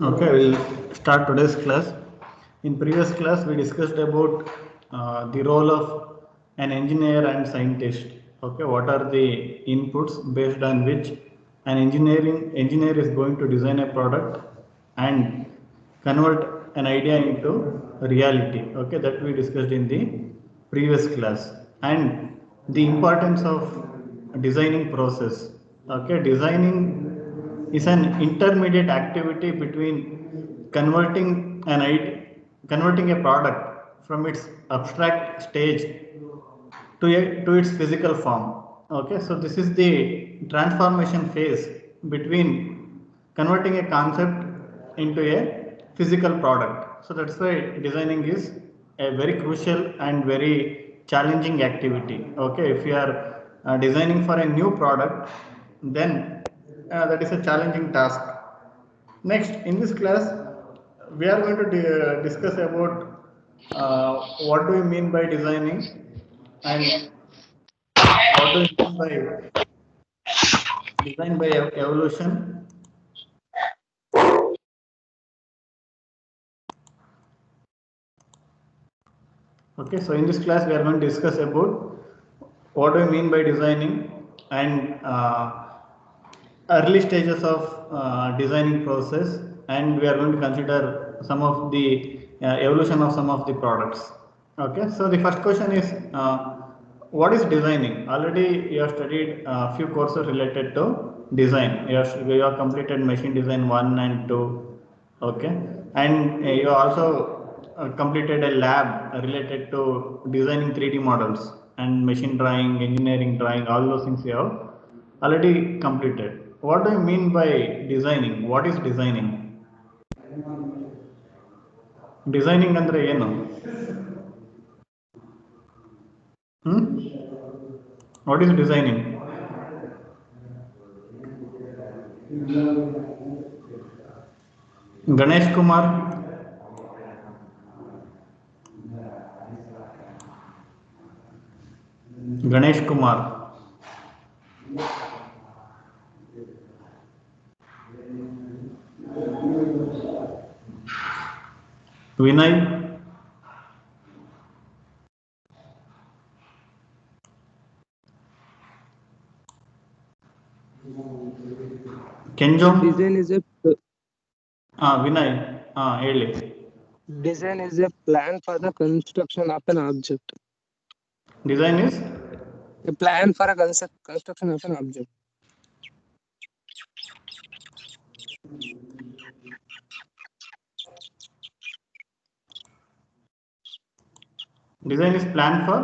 Okay, we'll start today's class. In previous class, we discussed about the role of an engineer and scientist. Okay, what are the inputs based on which an engineer is going to design a product and convert an idea into reality. Okay, that we discussed in the previous class, and the importance of designing process. Okay, designing is an intermediate activity between converting a product from its abstract stage to its physical form. Okay, so this is the transformation phase between converting a concept into a physical product. So that's why designing is a very crucial and very challenging activity. Okay, if you are designing for a new product, then that is a challenging task. Next, in this class, we are going to discuss about what do we mean by designing and what do you mean by design by evolution? Okay, so in this class we are going to discuss about what do we mean by designing and early stages of designing process, and we are going to consider some of the evolution of some of the products. Okay, so the first question is what is designing? Already you have studied a few courses related to design. You have completed machine design 1 and 2. Okay, and you also completed a lab related to designing 3D models and machine drawing, engineering drawing, all those things you have already completed. What do you mean by designing? What is designing? Designing andre ಏನು? What is designing? Ganesh Kumar, Ganesh Kumar, Vinay, Kenjom, Design is a Vinay, ಹೇಳಿ. design is a plan for the construction of an object. Design is A plan for a construction of an object. design is plan for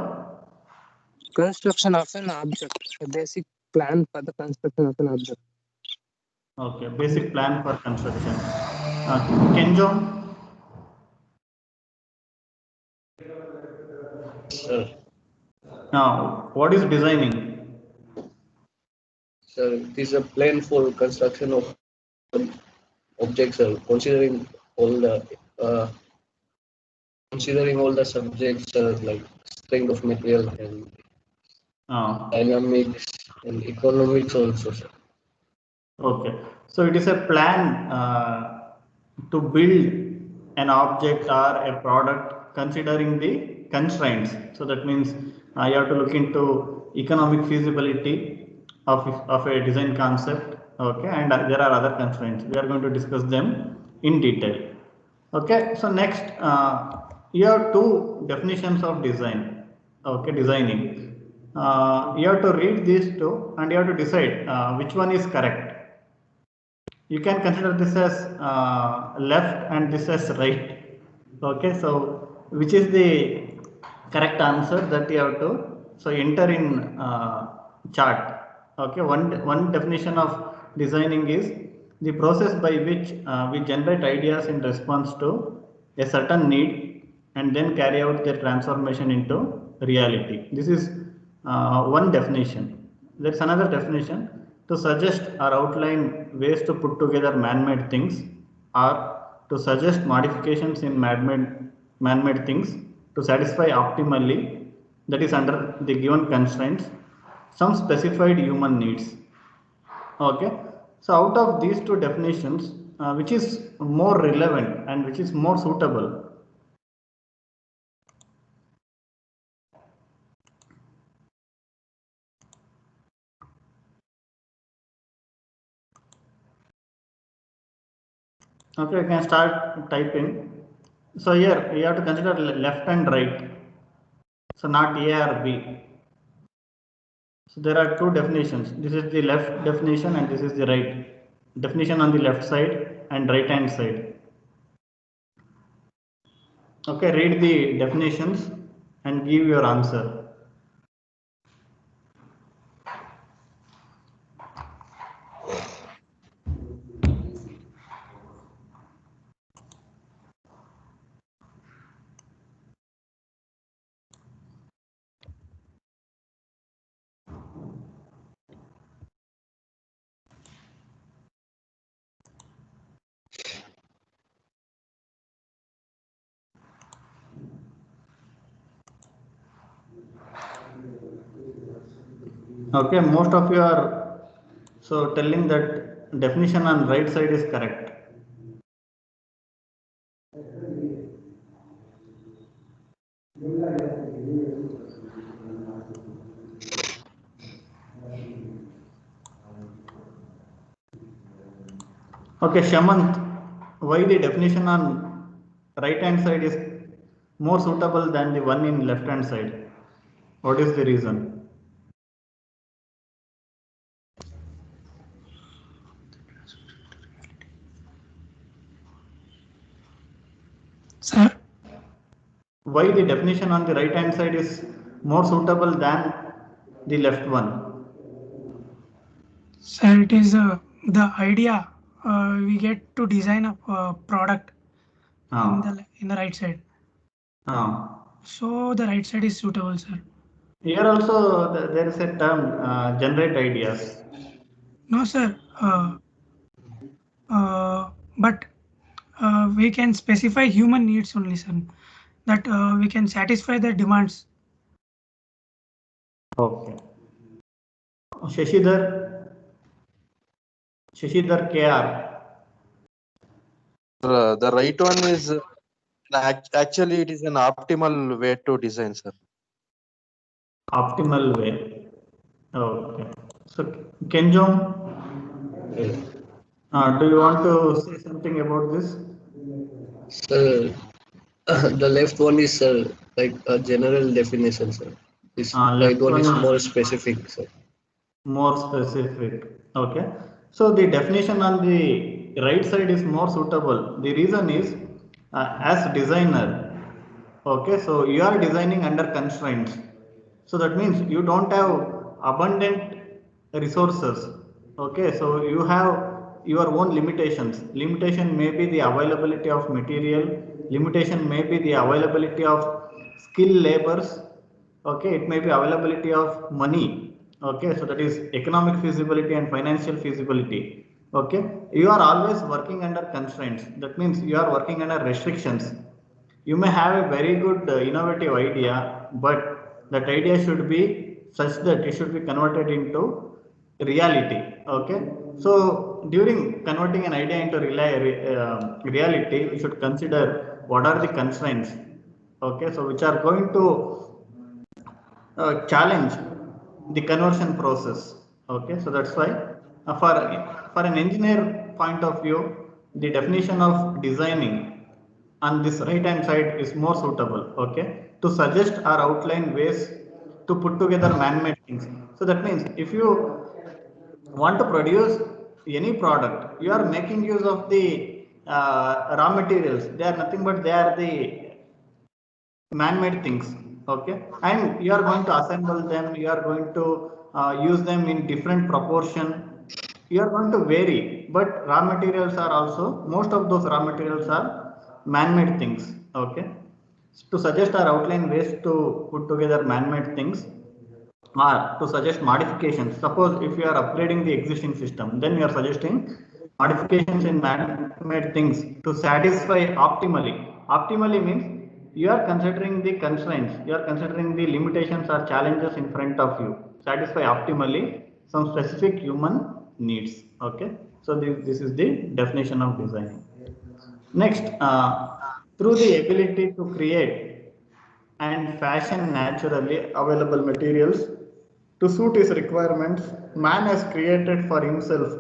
Construction of an object. A basic plan for the construction of an object. okay, basic plan for construction. Kenjom, Sir, now what is designing? sir, it is a plan for construction of objects, sir, uh, considering all the subjects, like strength of material and dynamics and economics also, sir. Okay, so it is a plan to build an object or a product considering the constraints. So that means you have to look into economic feasibility of a design concept. Okay, and there are other constraints. We are going to discuss them in detail. Okay, so next you have two definitions of design. Okay, designing. You have to read these two and you have to decide which one is correct. You can consider this as left and this as right. Okay, so which is the correct answer that you have to so enter in chart. Okay, one definition of designing is the process by which we generate ideas in response to a certain need and then carry out their transformation into reality. This is one definition. There's another definition: to suggest or outline ways to put together man-made things, or to suggest modifications in man-made things to satisfy optimally, that is under the given constraints, some specified human needs. Okay, so out of these two definitions, which is more relevant and which is more suitable. Okay, you can start typing. So here you have to consider left and right. So not A or B. So there are two definitions. This is the left definition and this is the right definition on the left side and right hand side. Okay, read the definitions and give your answer. Okay, most of you are so telling that definition on right side is correct. Okay, Shamant, why the definition on right hand side is more suitable than the one in left hand side? What is the reason? Sir, Why the definition on the right hand side is more suitable than the left one? sir, it is the idea we get to design a product in the right side. So the right side is suitable, sir. Here also there is a term generate ideas. No, sir. But we can specify human needs only, sir. That we can satisfy the demands. Okay. Shashidhar KR. The right one is actually it is an optimal way to design, sir. Optimal way. Okay. So Kenjom, do you want to say something about this? Sir, the left one is like a general definition, sir. This right one is more specific, sir. More specific. Okay. So the definition on the right side is more suitable. The reason is as designer. Okay. So you are designing under constraints. So that means you don't have abundant resources. Okay. So you have your own limitations. Limitation may be the availability of material. Limitation may be the availability of skilled labors. Okay. It may be availability of money. Okay, so that is economic feasibility and financial feasibility. Okay, you are always working under constraints. That means you are working under restrictions. You may have a very good innovative idea, but that idea should be such that it should be converted into reality. Okay, so during converting an idea into reality, you should consider what are the constraints. Okay, so which are going to challenge the conversion process. Okay, so that's why for an engineer point of view, the definition of designing on this right hand side is more suitable. Okay, to suggest or outline ways to put together man-made things. So that means if you want to produce any product, you are making use of the raw materials. They are nothing but they are the man-made things. Okay, and you are going to assemble them, you are going to use them in different proportion, you are going to vary, but raw materials are also, most of those raw materials are man-made things. Okay, to suggest or outline ways to put together man-made things or to suggest modifications. Suppose if you are upgrading the existing system, then you are suggesting modifications in man-made things to satisfy optimally. Optimally means you are considering the constraints, you are considering the limitations or challenges in front of you. Satisfy optimally some specific human needs. Okay. So this is the definition of designing. Next, through the ability to create and fashion naturally available materials to suit his requirements, man has created for himself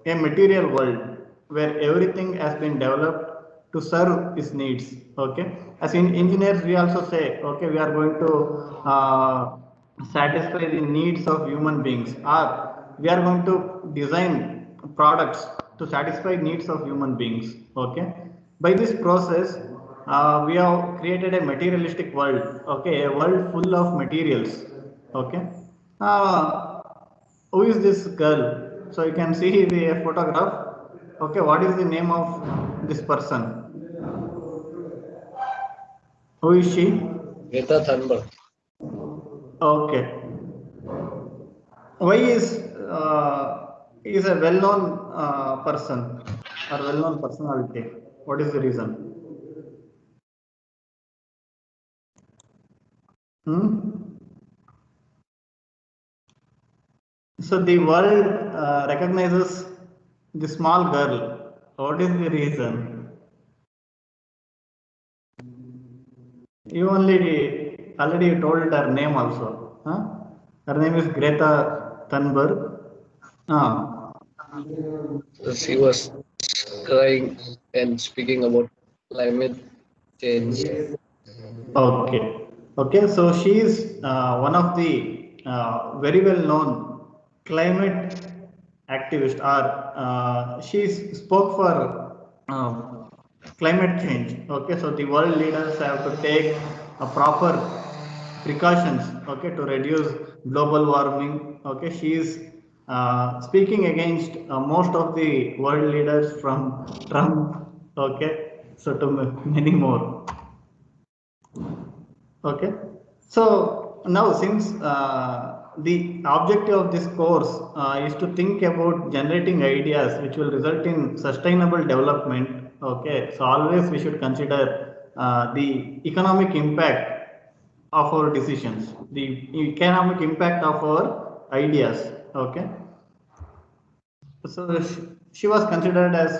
a material world where everything has been developed to serve his needs. Okay, as in engineers, we also say, okay, we are going to satisfy the needs of human beings, or we are going to design products to satisfy needs of human beings. Okay, by this process, we have created a materialistic world. Okay, a world full of materials. Okay, uh, who is this girl? So you can see the photograph. Okay, what is the name of this person? Who is she? Greta Thunberg. Okay. Why is a well-known person or well-known personality? What is the reason? So the world recognizes the small girl. What is the reason? You already told her name also. Huh? Her name is Greta Thunberg. Ah. She was crying and speaking about climate change. Okay. Okay. So she is one of the very well known climate activist, or she spoke for climate change. Okay. So the world leaders have to take a proper precautions, okay, to reduce global warming. Okay, she is speaking against most of the world leaders from Trump. Okay, so to many more. Okay, so now since the objective of this course is to think about generating ideas which will result in sustainable development. Okay, so always we should consider the economic impact of our decisions, the economic impact of our ideas. Okay, so she was considered as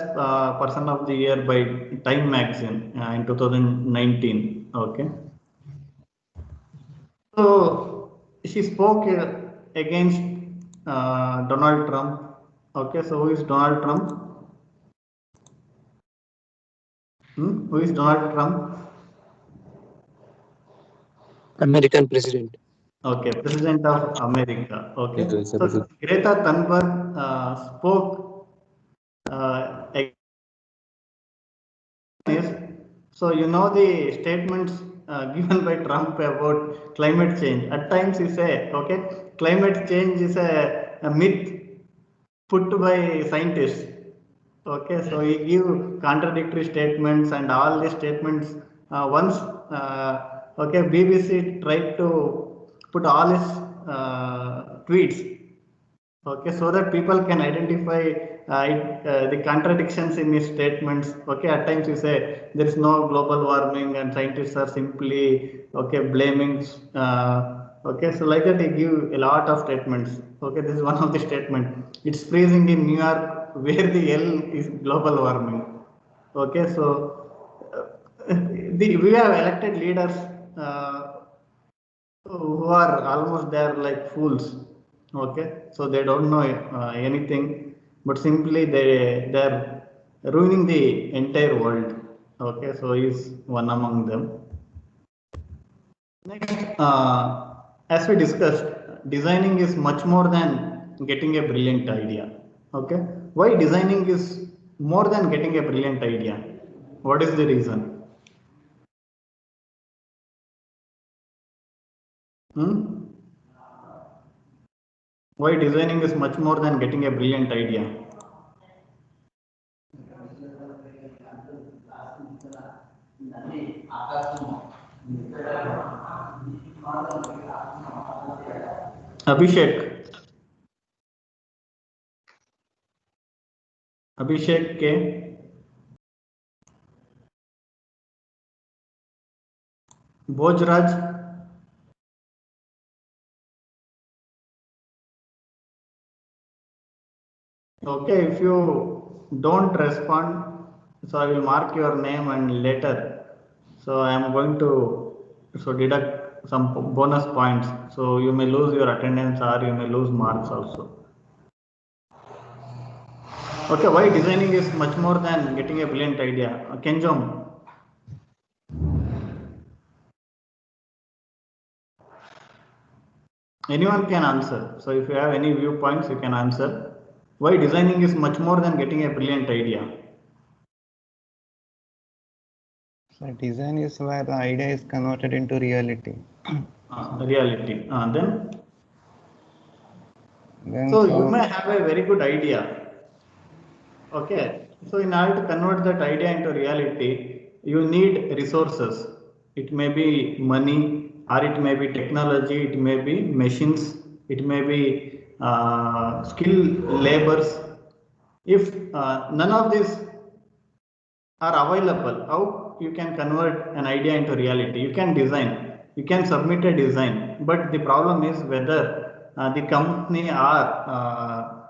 person of the year by Time magazine in 2019. Okay, so she spoke against Donald Trump. Okay, so who is Donald Trump? Who is Donald Trump? American president. Okay, President of America. Okay, Yes, so Greta Thunberg spoke so you know the statements given by Trump about climate change. At times he say, okay, climate change is a myth put by scientists. Okay, so he give contradictory statements, and all the statements once okay, BBC tried to put all his tweets. Okay, so that people can identify the contradictions in his statements. Okay, at times you say there is no global warming and scientists are simply, okay, blaming. Okay, so like that they give a lot of statements. Okay, this is one of the statement. It's freezing in New York, where the hell is global warming? Okay, so we have elected leaders who are almost there like fools. Okay, so they don't know anything, but simply they're ruining the entire world. Okay, so he's one among them. Next, as we discussed, designing is much more than getting a brilliant idea. Okay, why designing is more than getting a brilliant idea? What is the reason? Why designing is much more than getting a brilliant idea? Abhishek. Abhishek K. Bojraj. Okay, if you don't respond, so I will mark your name and later. So I am going to deduct some bonus points. So you may lose your attendance or you may lose marks also. Okay, why designing is much more than getting a brilliant idea? Kenjom. Anyone can answer. So if you have any viewpoints, you can answer. Why designing is much more than getting a brilliant idea? So design is where the idea is converted into reality. Reality. Then So you may have a very good idea. Okay. So in order to convert that idea into reality, you need resources. It may be money, or it may be technology, it may be machines, it may be skilled labors. If none of these are available, how you can convert an idea into reality? You can design, you can submit a design, but the problem is whether the company or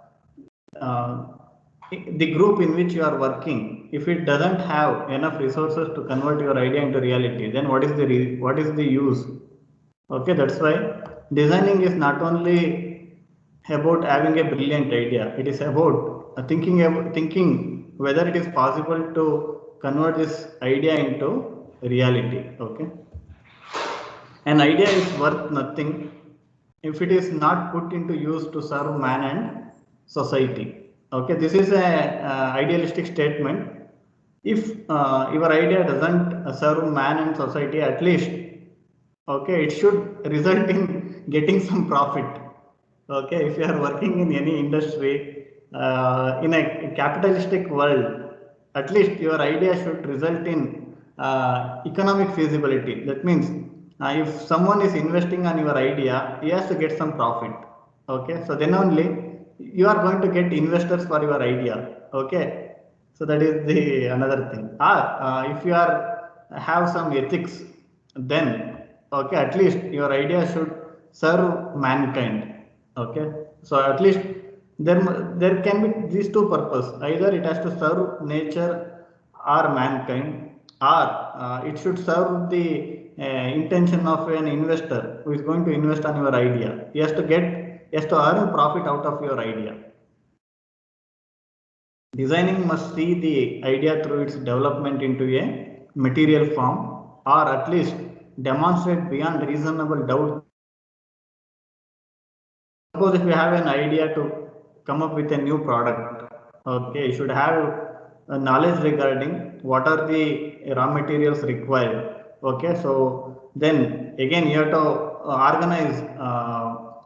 the group in which you are working, if it doesn't have enough resources to convert your idea into reality, then what is the use? Okay, that's why designing is not only about having a brilliant idea. It is about thinking whether it is possible to convert this idea into reality. Okay, an idea is worth nothing if it is not put into use to serve man and society. Okay, this is a idealistic statement. If your idea doesn't serve man and society, at least okay, it should result in getting some profit. Okay, if you are working in any industry in a capitalistic world, at least your idea should result in economic feasibility. That means if someone is investing on your idea, he has to get some profit. Okay, so then only you are going to get investors for your idea. Okay, so that is the another thing. If you are have some ethics, then okay, at least your idea should serve mankind. Okay, so at least there can be these two purposes. Either it has to serve nature or mankind, or it should serve the intention of an investor who is going to invest on your idea. He has to earn profit out of your idea. Designing must see the idea through its development into a material form, or at least demonstrate beyond reasonable doubt. Suppose if you have an idea to come up with a new product, okay, you should have a knowledge regarding what are the raw materials required. Okay, so then again you have to organize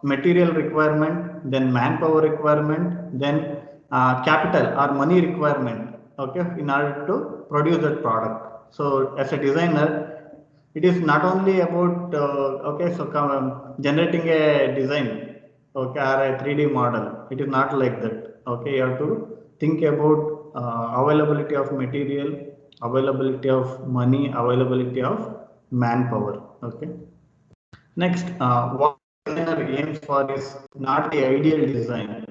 material requirement, then manpower requirement, then capital or money requirement. Okay, in order to produce that product. So as a designer, it is not only about okay, so generating a design, okay, or a 3D model. It is not like that. Okay, you have to think about availability of material, availability of money, availability of manpower. Okay. Next, what designer aims for is not the ideal design,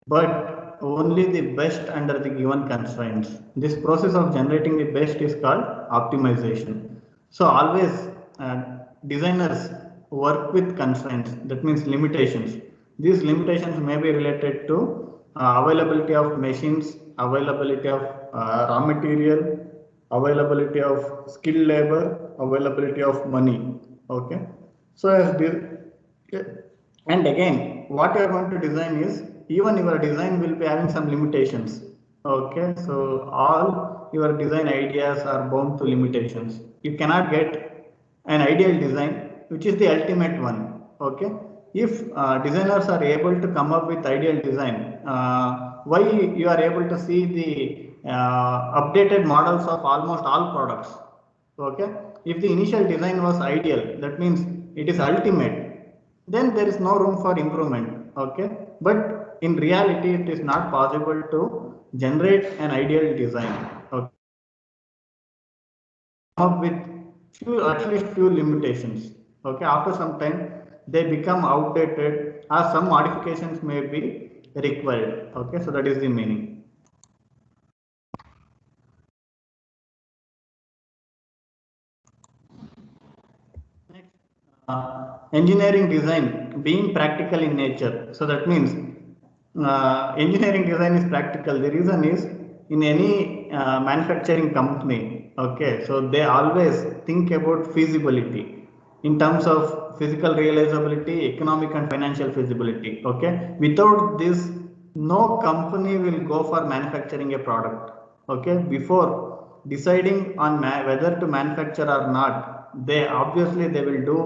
but only the best under the given constraints. This process of generating the best is called optimization. So always designers work with constraints, that means limitations. These limitations may be related to availability of machines, availability of raw material, availability of skilled labor, availability of money. Okay, so as and again, what you are going to design is, even your design will be having some limitations. Okay, so all your design ideas are bound to limitations. You cannot get an ideal design, which is the ultimate one. Okay, if designers are able to come up with ideal design, why you are able to see the updated models of almost all products? Okay, if the initial design was ideal, that means it is ultimate, then there is no room for improvement. Okay, but in reality it is not possible to generate an ideal design. Okay, come up with at least few limitations. Okay, after some time they become outdated, or some modifications may be required. Okay, so that is the meaning. Next, engineering design being practical in nature. So that means engineering design is practical. The reason is in any manufacturing company, okay, so they always think about feasibility in terms of physical realizability, economic and financial feasibility. Okay, without this, no company will go for manufacturing a product. Okay, before deciding on whether to manufacture or not, they will do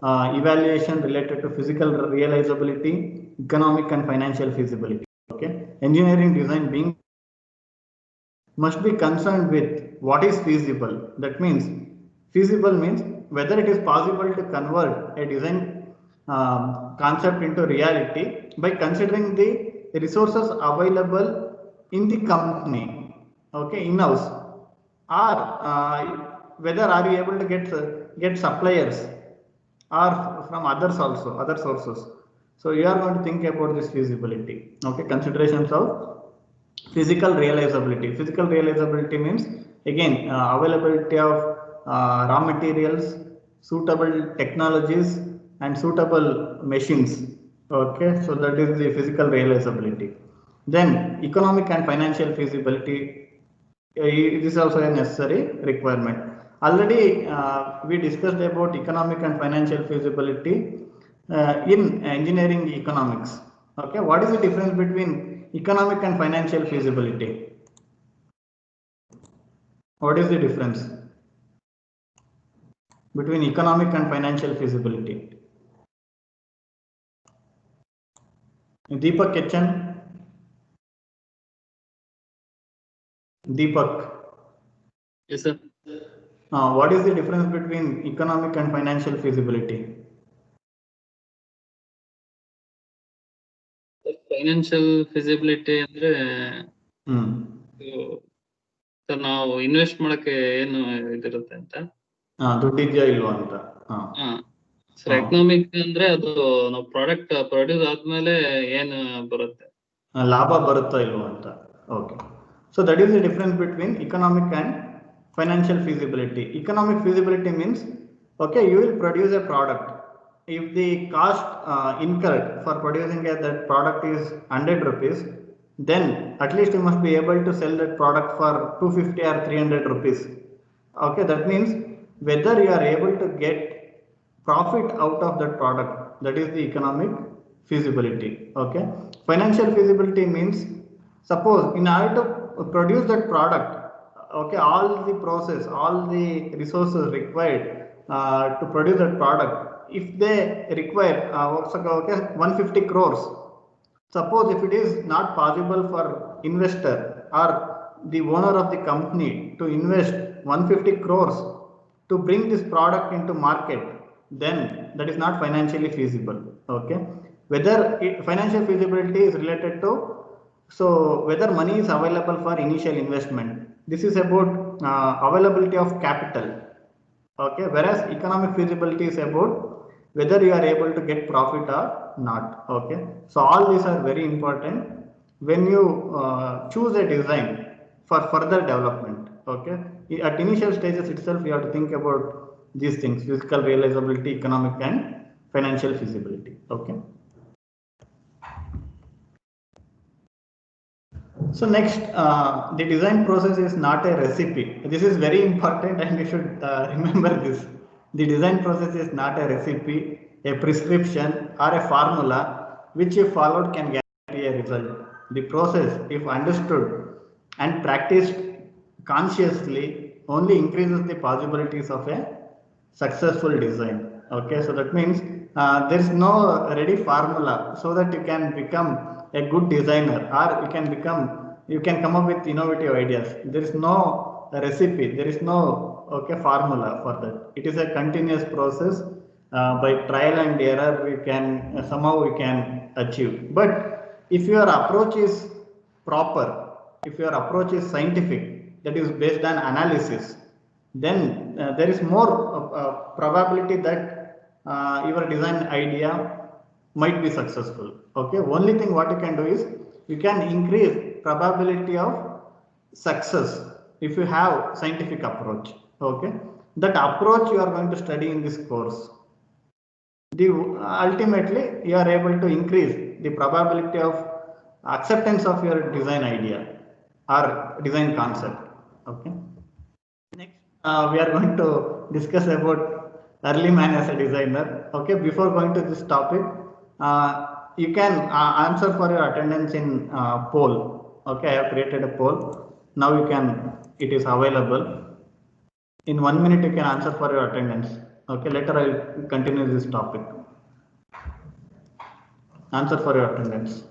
evaluation related to physical realizability, economic and financial feasibility. Okay, engineering design being must be concerned with what is feasible. That means feasible means whether it is possible to convert a design concept into reality by considering the resources available in the company, okay, in-house, or whether are you able to get suppliers or from others also, other sources. So you are going to think about this feasibility. Okay, considerations of physical realizability. Physical realizability means again availability of raw materials, suitable technologies, and suitable machines. Okay, so that is the physical realizability. Then economic and financial feasibility. This is also a necessary requirement. Already we discussed about economic and financial feasibility in engineering economics. Okay, what is the difference between economic and financial feasibility? What is the difference between economic and financial feasibility? Deepak Kitchen. Deepak. Yes, sir. What is the difference between economic and financial feasibility? Financial feasibility ಅಂದ್ರೆ sir ನಾವು invest ಮಾಡಕ್ಕೆ ಏನು ಇದಿರುತ್ತೆ ಅಂತ ದುಡ್ಡಿದ್ಯಾ ಇಲ್ವಾ ಅಂತ. Sir economic ಅಂದ್ರೆ ಅದು ನಾವು ಪ್ರಾಡಕ್ಟ್ ಪ್ರೊಡ್ಯೂಸ್ ಆದ್ಮೇಲೆ ಏನು ಬರುತ್ತೆ, ಲಾಭ ಬರುತ್ತಾ ಇಲ್ವಾ ಅಂತ. Okay, so that is the difference between economic and financial feasibility. Economic feasibility means, okay, you will produce a product. If the cost incurred for producing that product is 100 rupees, then at least you must be able to sell that product for 250 or 300 rupees. Okay, that means whether you are able to get profit out of that product, that is the economic feasibility. Okay, financial feasibility means, suppose in order to produce that product, okay, all the process, all the resources required to produce that product, if they require okay, 150 crores, suppose if it is not possible for investor or the owner of the company to invest 150 crores to bring this product into market, then that is not financially feasible. Okay, whether financial feasibility is related to, so whether money is available for initial investment. This is about availability of capital. Okay, whereas economic feasibility is about whether you are able to get profit or not. Okay, so all these are very important when you choose a design for further development. Okay, at initial stages itself you have to think about these things: physical realizability, economic and financial feasibility. Okay. So next, the design process is not a recipe. This is very important and you should remember this. The design process is not a recipe, a prescription or a formula which if followed can guarantee a result. The process, if understood and practiced consciously, only increases the possibilities of a successful design. Okay, so that means there is no ready formula so that you can become a good designer or you can come up with innovative ideas. There is no recipe, there is no formula for that. It is a continuous process. By trial and error we can somehow achieve. But if your approach is proper, if your approach is scientific, that is based on analysis, then there is more probability that your design idea might be successful. Okay, only thing what you can do is you can increase probability of success if you have scientific approach. Okay, that approach you are going to study in this course. Ultimately you are able to increase the probability of acceptance of your design idea or design concept. Okay. Next, we are going to discuss about early man as a designer. Okay, before going to this topic, you can answer for your attendance in poll. Okay, I have created a poll. Now you can, it is available. In 1 minute, you can answer for your attendance. Okay, later I will continue this topic. Answer for your attendance.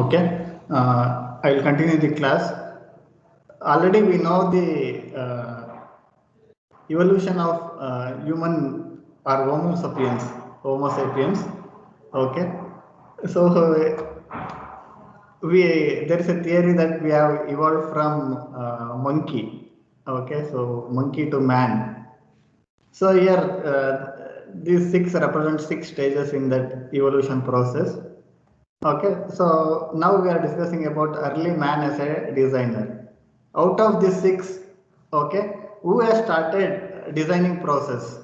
Okay, I will continue the class. Already we know the evolution of human or Homo sapiens. Okay, so there is a theory that we have evolved from monkey. Okay, so monkey to man. So here these 6 represent 6 stages in that evolution process. Okay, so now we are discussing about early man as a designer. Out of these 6, okay, who has started designing process?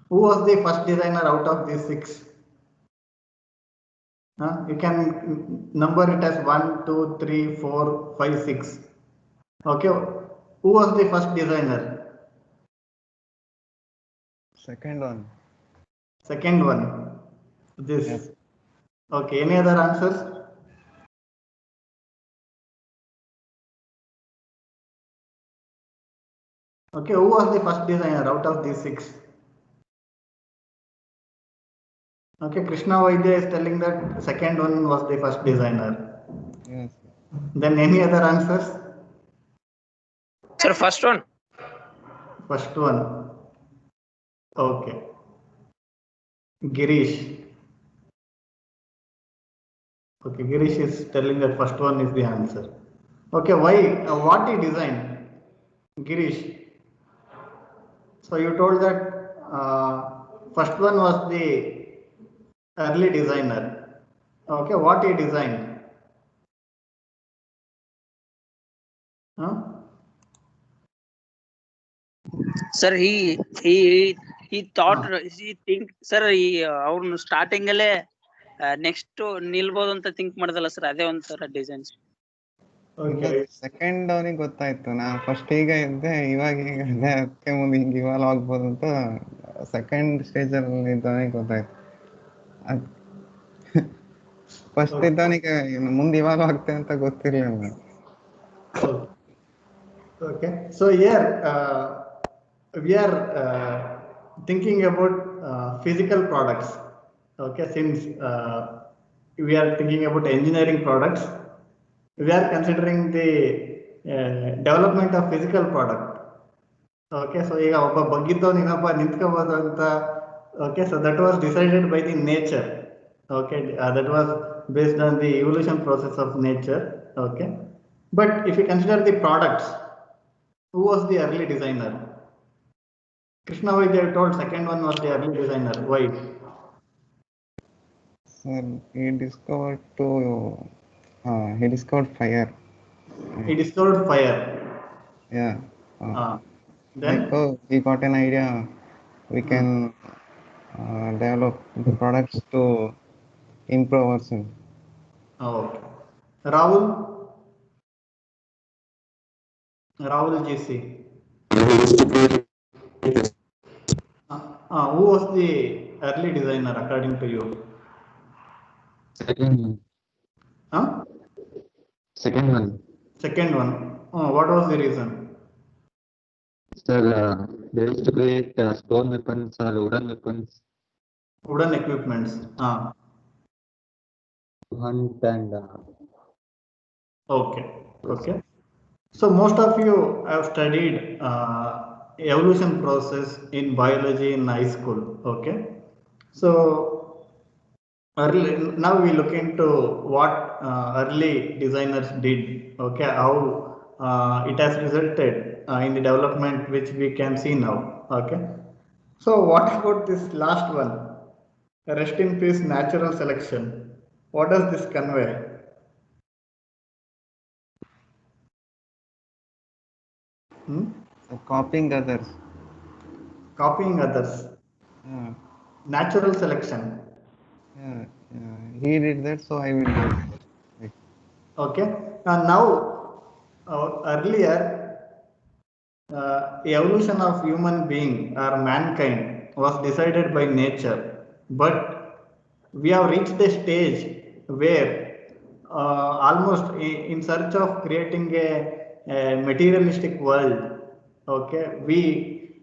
Who was the first designer out of these 6? You can number it as 1, 2, 3, 4, 5, 6. Okay, who was the first designer? Second one. Second one. This. Yes. Okay, any other answers? Okay, who was the first designer out of these 6? Okay, Krishna Vaidya is telling that second one was the first designer. Yes. Then any other answers? Sir, first one. First one. Okay. Girish. Okay, Girish is telling that first one is the answer. Okay, why? What he designed? Girish. So you told that first one was the early designer. Okay, what he designed? Huh? Sir, he thought he think sir ಅವ್ನು starting ಅಲ್ಲೇ next ನಿಲ್ಬಹುದು ಅಂತ think ಮಾಡ್ದಲ್ಲ sir ಅದೇ ಒಂಥರ designs. Second ಅವನಿಗೆ ಗೊತ್ತಾಯ್ತು, ನಾ first ಈಗ ಇದ್ದೆ ಇವಾಗ ಈಗ ಅದಕ್ಕೆ ಮುಂದೆ ಹಿಂಗೆ ಇವಾಲ್ವ್ ಆಗ್ಬೋದು ಅಂತ ಸೆಕೆಂಡ್ ಸ್ಟೇಜ್ ಅಲ್ಲಿ ಇದ್ದವನಿಗೆ ಗೊತ್ತಾಯ್ತು. ಫಸ್ಟ್ ಇದ್ದವನಿಗೆ ಮುಂದೆ ಇವಾಲ್ವ್ ಆಗ್ತೇನೆ ಅಂತ ಗೊತ್ತಿರಲಿಲ್ಲ. Okay, so here we are thinking about physical products. Okay, since we are thinking about engineering products, we are considering the development of physical product. Okay, so ಈಗ ಒಬ್ಬ ಬಗ್ಗಿದ್ದವನು ಇನ್ನೊಬ್ಬ ನಿಂತ್ಕೋಬಹುದು ಅಂತ. Okay, so that was decided by the nature. Okay, that was based on the evolution process of nature. Okay, but if you consider the products, who was the early designer? Krishna Vaidya told second one was the early designer. Why? Sir, he discovered fire. He discovered fire. Yeah. Then like, he got an idea. We can develop the products to improve ourselves. Okay. Rahul GC. Who was the early designer according to you? Second one. Huh? Second one. Second one. What was the reason? Sir, they used to create stone weapons or wooden weapons. Wooden equipments. hunt and Okay. Okay. So most of you have studied evolution process in biology in high school. Okay. So early, now we look into what early designers did. Okay, how it has resulted in the development which we can see now. Okay. So what about this last one? Rest in peace, natural selection. What does this convey? Hmm? Copying others. Copying others. Yeah, Natural selection. yeah, yeah. He did that, so I will do it. Like, Okay. And now, earlier, evolution of human being or mankind was decided by nature, but we have reached a stage where almost in search of creating a materialistic world, okay, we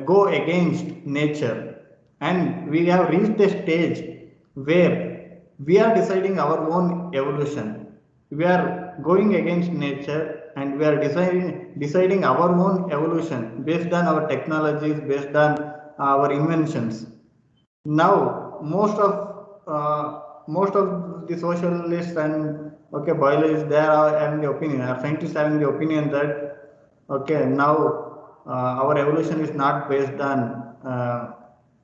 go against nature, and we have reached a stage where we are deciding our own evolution. We are going against nature and we are deciding our own evolution based on our technologies, based on our inventions. Now most of the socialists and okay biologists they are having the opinion, our scientists having the opinion that okay now our evolution is not based on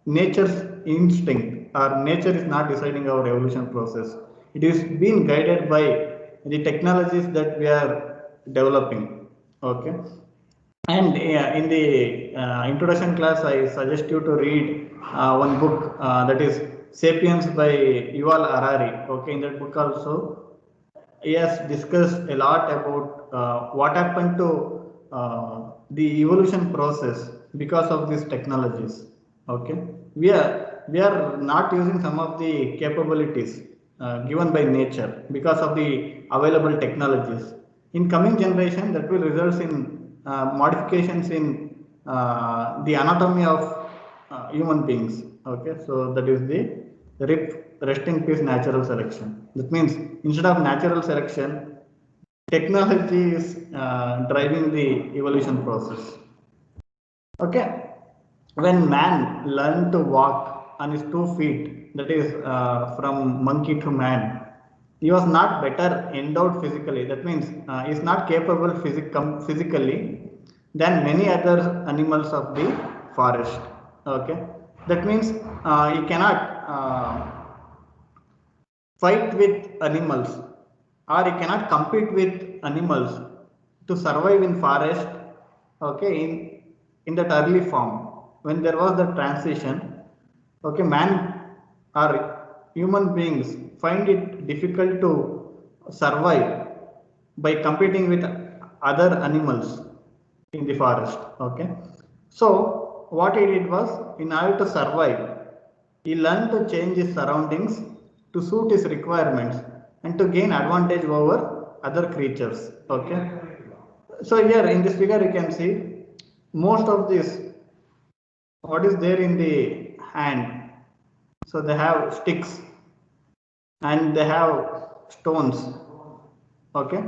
nature's instinct, or nature is not deciding our evolution process. It is being guided by the technologies that we are developing. Okay. And in the introduction class, I suggest you to read one book that is *Sapiens* by Yuval Harari. Okay, in that book also, he has discussed a lot about what happened to the evolution process because of these technologies. Okay, we are not using some of the capabilities given by nature because of the available technologies. In coming generation, that will result in modifications in the anatomy of human beings. Okay, so that is the RIP, rest in peace, natural selection. That means instead of natural selection, technology is driving the evolution process. Okay, when man learned to walk on his 2 feet, that is from monkey to man, he was not better endowed physically. That means he is not capable physically than many other animals of the forest. Okay, that means he cannot fight with animals, or he cannot compete with animals to survive in forest. Okay, in that early form, when there was the transition, okay, man or human beings find it difficult to survive by competing with other animals in the forest. Okay, so what he did was, in order to survive, he learned to change his surroundings to suit his requirements and to gain advantage over other creatures. Okay, so here in this figure you can see most of this, what is there in the hand. So they have sticks and they have stones. Okay,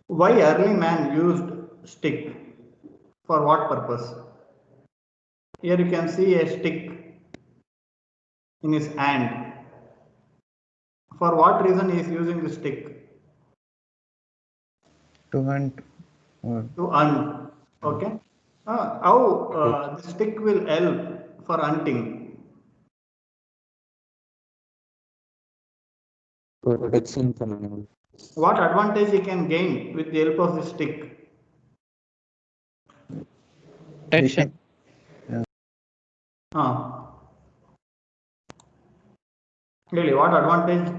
why early man used stick, for what purpose? Here you can see a stick in his hand. For what reason he is using the stick? to hunt or To hunt. Okay. How the stick will help for hunting? protection from animals. What advantage he can gain with the help of the stick? protection. Really, what advantage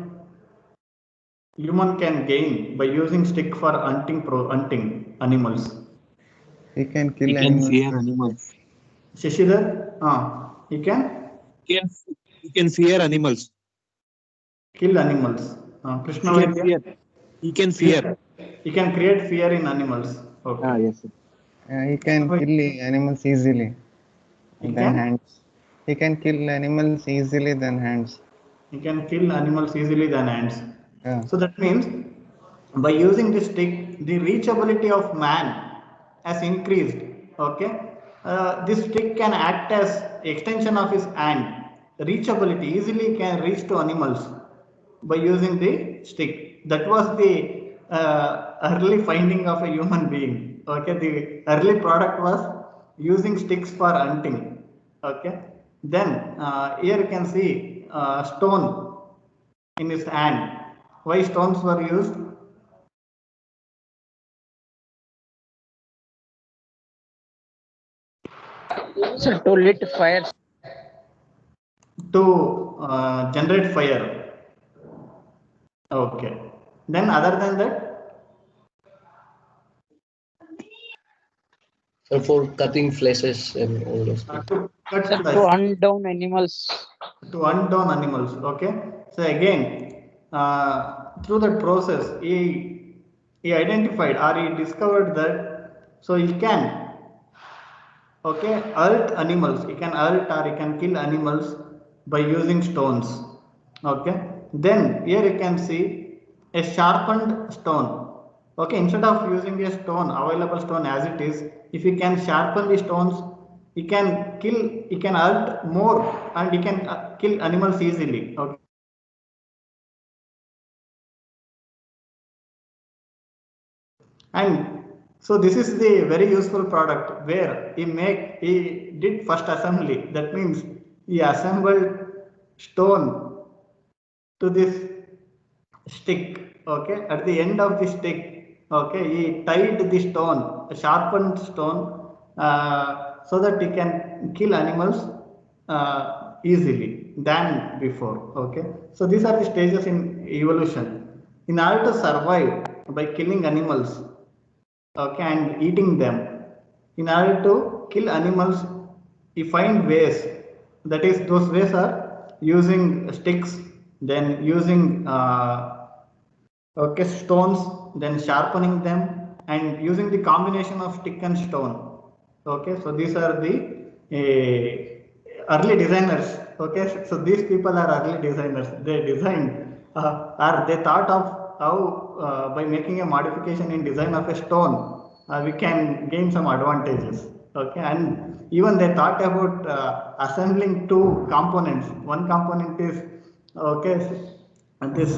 human can gain by using stick for hunting animals? He can He kill can animals. fear animals. Shashidhar, he can He can, he can fear animals. kill animals. Krishna He can Vaidya? fear. He can fear. He can create fear in animals. Okay. Yes. Sir. He can kill animals easily He than can? hands. He can kill animals easily than hands. He can kill animals easily than ants. Yeah. So that means by using this stick, the reachability of man has increased. Okay, this stick can act as extension of his hand. Reachability, easily can reach to animals by using the stick. That was the early finding of a human being. Okay, the early product was using sticks for hunting. Okay, then here you can see stone in his hand. Why stones were used? Sir, to lit fires. To generate fire. Okay. Then other than that, So for cutting fleshes and all those things. to cut Sir, to flesh, hunt down animals. to hunt down animals. Okay. So again, through that process, he identified or he discovered that so he can hurt animals. He can hurt or he can kill animals by using stones. Okay, then here you can see a sharpened stone. Okay, instead of using a stone, available stone as it is, if you can sharpen the stones, he can kill, he can hurt more, and he can kill animals easily. Okay. And so this is the very useful product where he did first assembly. That means he assembled stone to this stick. Okay, at the end of the stick, okay, he tied the stone, a sharpened stone, so that he can kill animals easily than before. Okay, so these are the stages in evolution. In order to survive by killing animals, okay, and eating them, in order to kill animals, we find ways. That is, those ways are using sticks, then using okay, stones, then sharpening them, and using the combination of stick and stone. Okay, so these are the early designers. Okay, so these people are early designers. They designed or they thought of how by making a modification in design of a stone we can gain some advantages. Okay, and even they thought about assembling two components. One component is okay, and this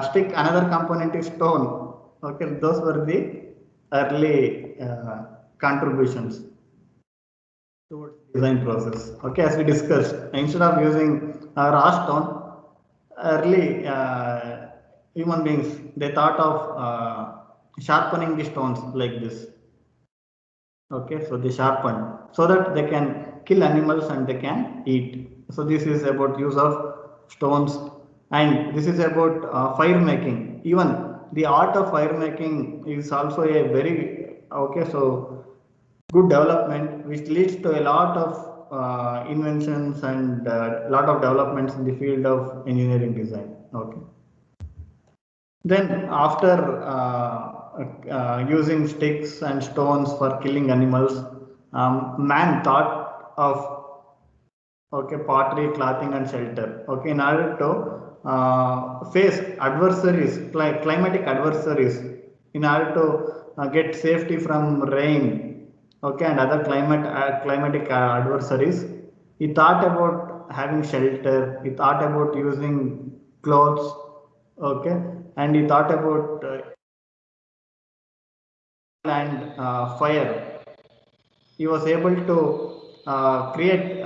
stick, another component is stone. Okay, those were the early contributions towards design process. Okay, as we discussed, instead of using raw stone, early human beings, they thought of sharpening the stones like this. Okay, so they sharpen so that they can kill animals and they can eat. So this is about use of stones, and this is about fire making. Even the art of fire making is also a very okay, so good development which leads to a lot of inventions and a lot of developments in the field of engineering design. Okay. Then after using sticks and stones for killing animals, man thought of okay, pottery, clothing and shelter. Okay, in order to face adversaries, climatic adversaries, in order to get safety from rain, okay, and other climatic adversaries, he thought about having shelter. He thought about using clothes, okay, and he thought about and fire. He was able to create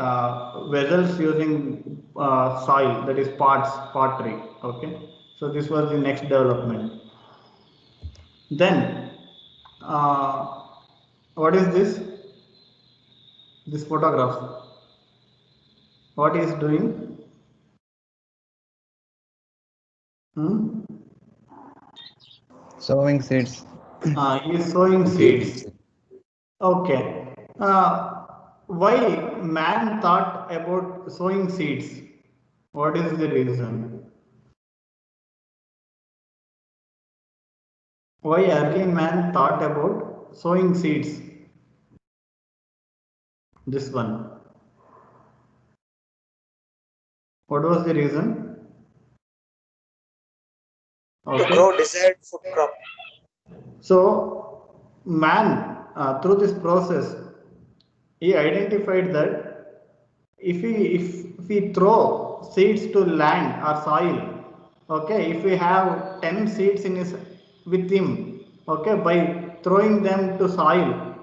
vessels using soil, that is pottery. Okay, so this was the next development. Then what is this? This photograph. What is doing? Sowing seeds. He is sowing seeds. Okay. Why man thought about sowing seeds? What is the reason? Why early man thought about sowing seeds? This one. What was the reason? to grow desired food crop. So man, through this process, he identified that if we throw seeds to land or soil, okay, if we have 10 seeds with him, okay, by throwing them to soil,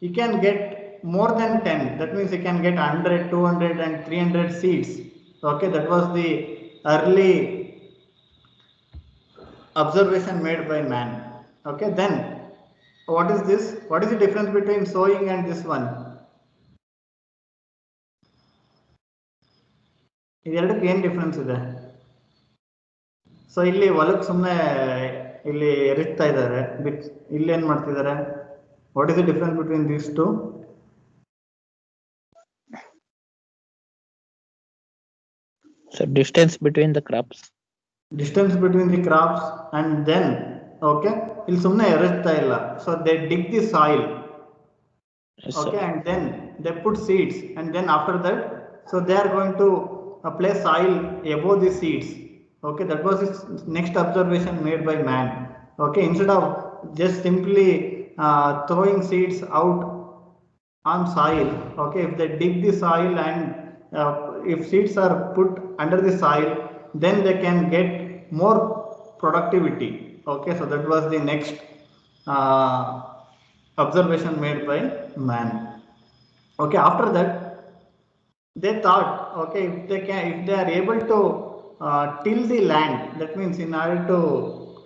he can get more than 10. That means he can get 100, 200 and 300 seeds. Okay, that was the early observation made by man. Okay, then what is this? What is the difference between sowing and this one? ಇದೆರಡಕ್ಕೆ ಏನು difference ಇದೆ? So ಇಲ್ಲಿ ಹೊಲಕ್ಕೆ ಸುಮ್ಮನೆ ಇಲ್ಲಿ ಎರಿಸ್ತಾ ಇದ್ದಾರೆ, ಇಲ್ಲಿ ಏನು ಮಾಡ್ತಿದ್ದಾರೆ? What is the difference between these two? So distance between the crops. Distance between the crops, and then okay, ಇಲ್ಲಿ ಸುಮ್ಮನೆ ಎರಿಸ್ತಾ ಇಲ್ಲ. So they dig the soil. Yes, okay, sir. and then they put seeds, and then after that, so they are going to place soil above the seeds. Okay, that was his next observation made by man. Okay, instead of just simply throwing seeds out on soil, okay, if they dig the soil and if seeds are put under the soil, then they can get more productivity. Okay, so that was the next observation made by man. Okay, after that they thought, okay, if they are able to till the land, that means in order to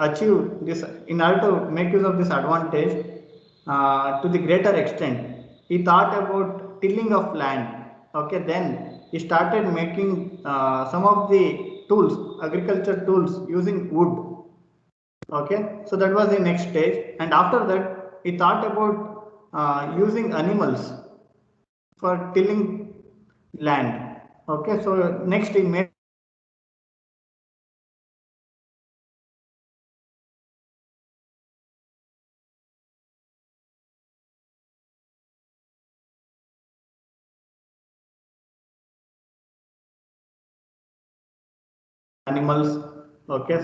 achieve this, in order to make use of this advantage to the greater extent, he thought about tilling of land. Okay, then he started making some of the tools, agriculture tools, using wood. Okay, so that was the next stage, and after that he thought about using animals for tilling land. Okay, so next he made animals. Okay,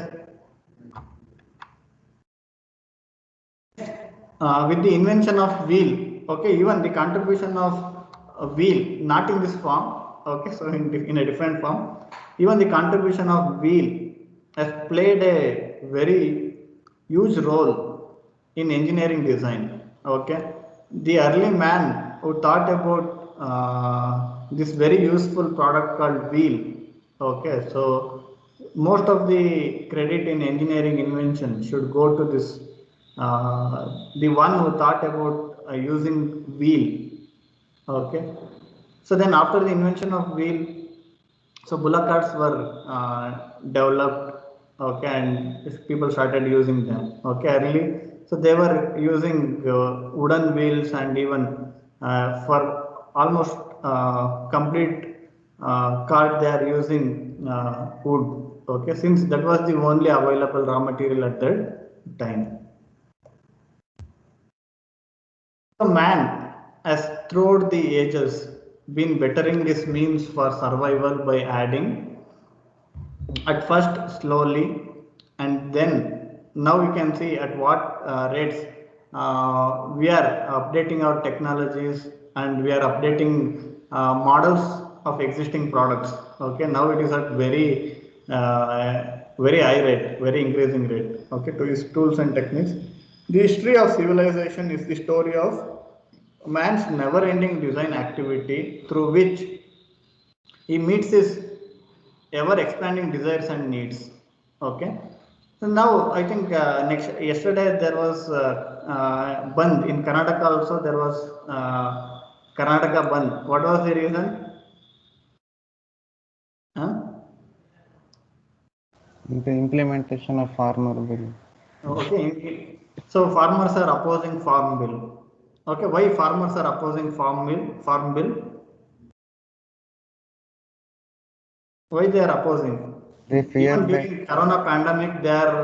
with the invention of wheel, okay, even the contribution of a wheel, not in this form, okay, so in a different form, even the contribution of wheel has played a very huge role in engineering design. Okay, the early man who thought about this very useful product called wheel. Okay, so most of the credit in engineering invention should go to this the one who thought about using wheel. Okay, so then after the invention of wheel, so bullock carts were developed. Okay, and people started using them. Okay, early, so they were using wooden wheels, and even for almost complete cart they are using wood. Okay, since that was the only available raw material at that time. The man has throughout the ages been bettering his means for survival by adding, at first slowly, and then now you can see at what rates we are updating our technologies, and we are updating models of existing products. Okay, now it is at very high rate, very increasing rate. Okay, to use tools and techniques. The history of civilization is the story of man's never-ending design activity, through which he meets his ever-expanding desires and needs. Okay, so now I think yesterday there was Bandh in Karnataka. Also there was Karnataka Bandh. What was the reason? The implementation of farmer bill. Okay, so farmers are opposing farm bill. Okay, why farmers are opposing farm bill? Why they are opposing? They fear even that during Corona pandemic, they are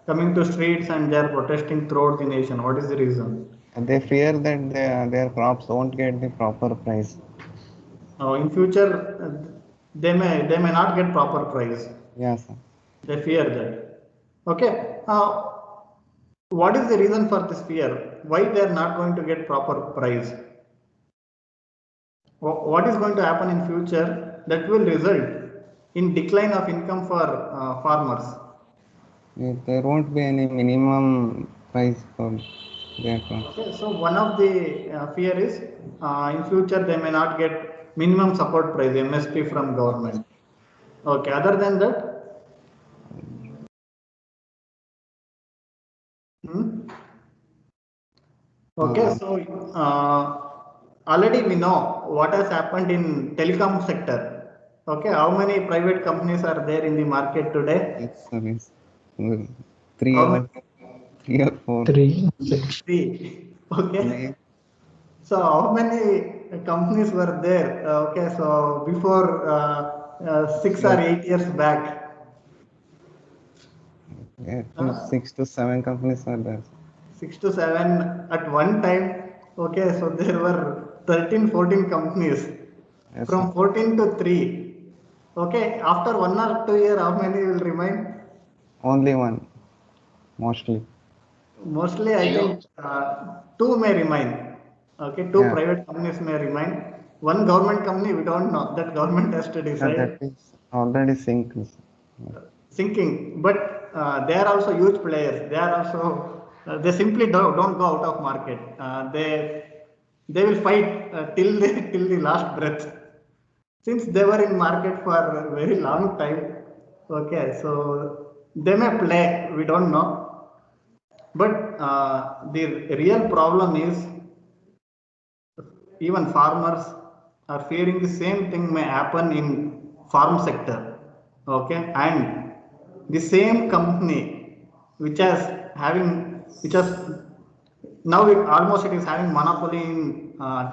coming to streets and they are protesting throughout the nation. What is the reason? they fear that their crops won't get the proper price. In future, they may not get proper price. Yes, sir. They fear that. Okay. What is the reason for this fear? Why they are not going to get proper price? What is going to happen in future that will result in decline of income for farmers? There won't be any minimum price for their crops. Okay, so one of the fear is in future they may not get minimum support price MSP from government. Okay, other than that, okay, so already we know what has happened in telecom sector. Okay, how many private companies are there in the market today? Yes, sir. Yes. Three How or many? 4. Three. Okay. So how many companies were there? Okay, so before 6 or 8 years back. Yeah, 6 to 7 companies are there. 6 to 7 at one time. Okay, so there were 13, 14 companies. Yes, From sir. 14 to 3. Okay, after 1 or 2 years, how many will remain? Only one, mostly. Mostly, I think 2 may remain. Okay, 2 Yeah. private companies may remain. One government company, we don't know. That government has to decide. That is already synced. Sinking, but they are also huge players. They are also they simply don't go out of market. They will fight till the last breath. Since they were in market for a very long time, okay, so they may play. We don't know, but the real problem is even farmers are fearing the same thing may happen in farm sector. Okay, and the same company which which has now almost it is having monopoly in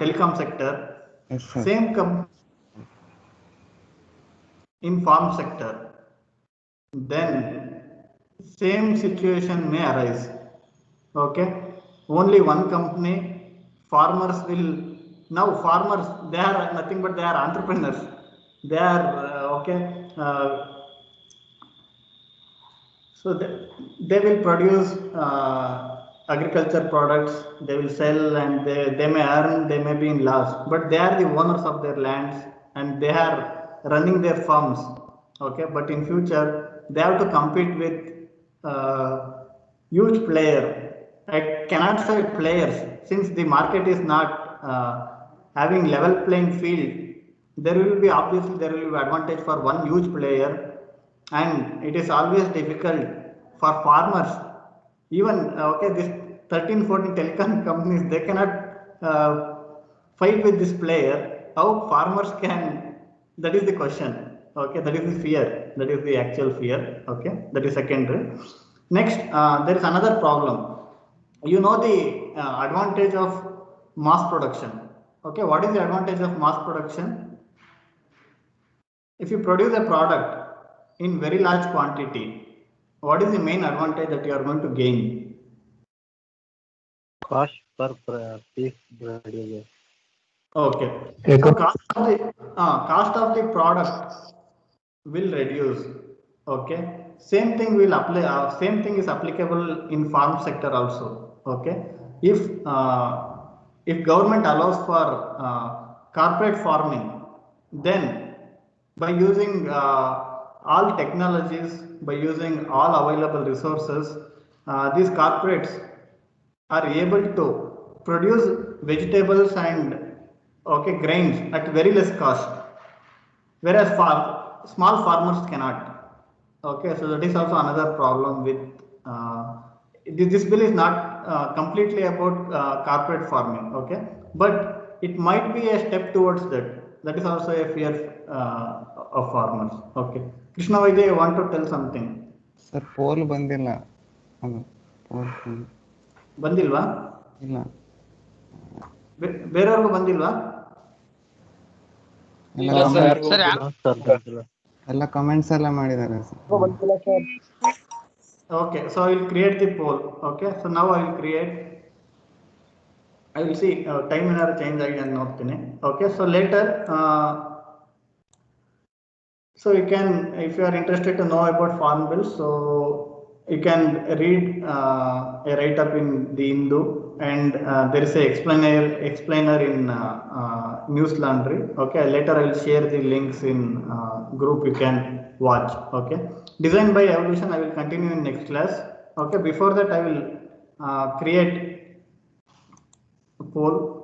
telecom sector. Yes, sir. Same company in farm sector, then same situation may arise. Okay, only one company, farmers will now farmers, they are nothing but they are entrepreneurs. They are okay, so they will produce agriculture products, they will sell, and they may earn, they may be in loss, but they are the owners of their lands and they are running their farms. Okay, but in future they have to compete with huge player. I cannot say players since the market is not having level playing field. There will be obviously there will be advantage for one huge player, and it is always difficult for farmers. Even okay, this 13, 14 telecom companies, they cannot fight with this player. How farmers can? That is the question. Okay, that is the fear. That is the actual fear. Okay, that is secondary. Next, there is another problem. You know the advantage of mass production. Okay, what is the advantage of mass production? If you produce a product in very large quantity, what is the main advantage that you are going to gain? Cost per piece produced. Okay. So cost of the product will reduce. Okay. Same thing will apply. Same thing is applicable in farm sector also. Okay. If government allows for corporate farming, then by using all technologies, by using all available resources, these corporates are able to produce vegetables and okay grains at very less cost, whereas small farmers cannot. Okay, so that is also another problem with this bill is not completely about corporate farming. Okay, but it might be a step towards that. That is also a fear of farmers. Okay, Krishna Vaidya, you want to tell something? Sir, poll ಬಂದಿಲ್ಲ. poll ಬಂದಿಲ್ವಾ? ಇಲ್ಲ. ಬೇರೆಯವ್ರಿಗೂ ಬಂದಿಲ್ವಾ? ಎಲ್ಲ comments ಎಲ್ಲ ಮಾಡಿದ್ದಾರೆ sir. Okay, so I will create the poll. Okay, so now I will create. I will see time ಏನಾದ್ರು change ಆಗಿದೆ ಅಂತ ನೋಡ್ತೀನಿ. Okay, so later so you can, if you are interested to know about farm bills, so you can read a write-up in the Hindu, and there is a explainer in News Laundry. Okay, later I will share the links in group, you can watch. Okay, design by evolution I will continue in next class. Okay, before that I will create a poll.